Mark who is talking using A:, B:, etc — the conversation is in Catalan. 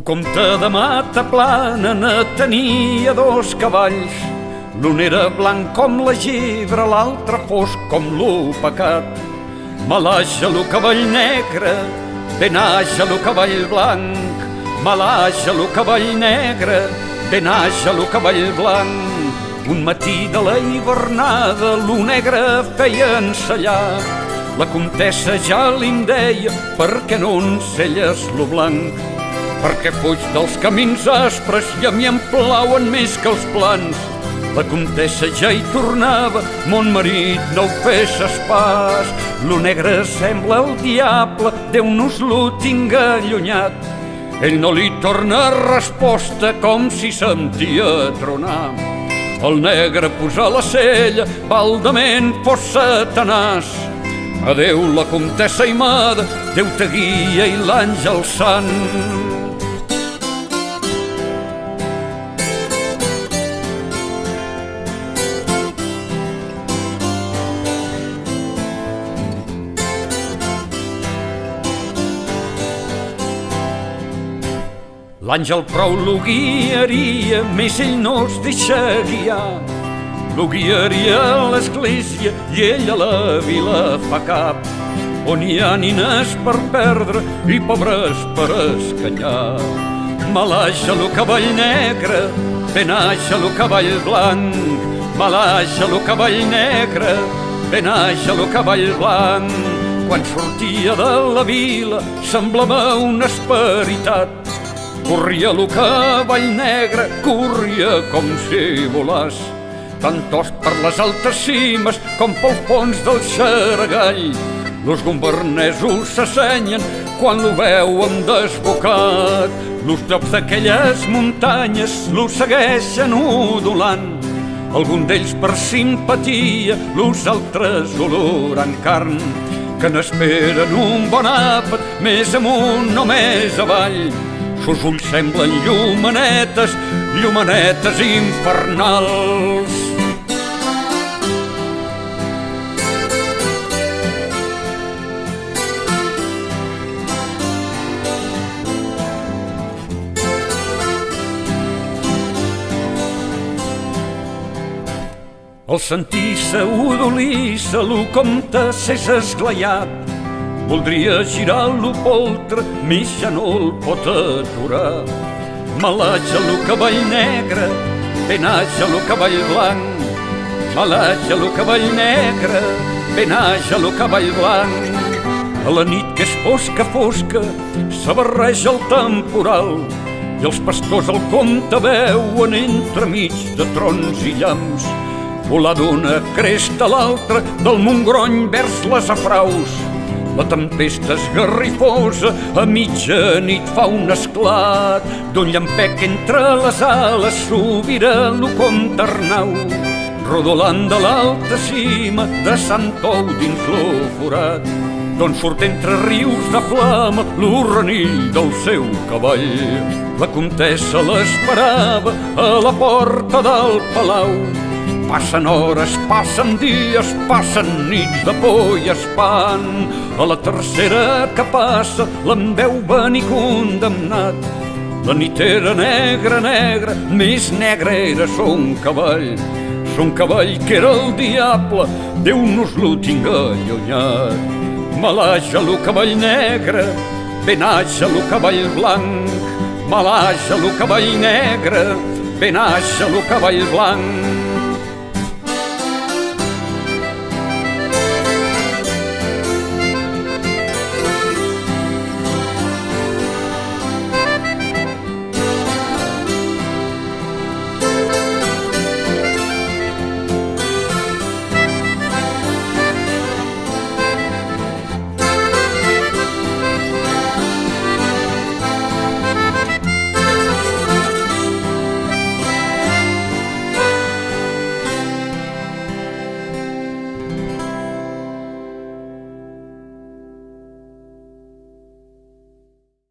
A: comte de Mataplana ne tenia dos cavalls. L'un era blanc com la ginebra, l'altre fosc com l'opecat. Malaja lo cavall negre, ben haja lo cavall blanc. Malaja lo cavall negre, ben haja lo cavall blanc. Un matí de la hivernada lo negre feia ensellar. La comtessa ja li'n deia: per què no enselles lo blanc? Perquè fuig dels camins aspres i a mi em plauen més que els plans. La comtessa ja hi tornava: mon marit, no ho fesses pas. Lo negre sembla el diable, Déu nos lo tinga allunyat. Ell no li torna resposta, com si sentia tronar. El negre posà la cella, baldament fos Satanàs. Adéu la comtessa aimada, Déu te guia i l'àngel sant. L'àngel prou lo guiaria, més ell no es deixa guiar. Lo guiaria a l'església i ell a la vila fa cap, on hi ha nines per perdre i pobres per escanyar. Malaja lo cavall negre, ben haja lo cavall blanc. Malaja lo cavall negre, ben haja lo cavall blanc. Quan sortia de la vila semblava una esperitat. Corria lo cavall negre, corria com si volàs, tant tos per les altes cimes com pel fons del xaragall. Los gombernesos s'assenyen quan lo veuen desbocat. Los llops d'aquelles muntanyes lo segueixen udolant. Algun d'ells per simpatia, los altres olorant carn, que n'esperen un bon àpat més amunt o més avall. Sos ulls semblen llumanetes, llumanetes infernals. Al sentir-se udolissa, lo comte s'és esglaiat. Voldria girar lo poltre, més ja no el pot aturar. Malaja lo cavall negre, ben haja lo cavall blanc. Malaja lo cavall negre, ben haja lo cavall blanc. A la nit que és fosca, fosca, s'abarreja el temporal i els pastors el comte veuen entremig de trons i llamps volar d'una cresta a l'altra del Montgrony vers les Afraus. La tempesta esgarrifosa a mitja nit fa un esclat, d'un llampec entre les ales sobira lo comte Arnau, rodolant de l'alta cima de Sant Ou dins lo forat, d'on surt entre rius de flama lo renill del seu cavall. La comtessa l'esperava a la porta del palau. Passen hores, passen dies, passen nits de por i espant. A la tercera que passa l'en veu venir condemnat. La nit era negra, negra, més negra era son cavall. Son cavall que era el diable, Déu nos lo tinga allunyat. Malaja lo cavall negre, ben haja lo cavall blanc. Malaja lo cavall negre, ben haja lo cavall blanc.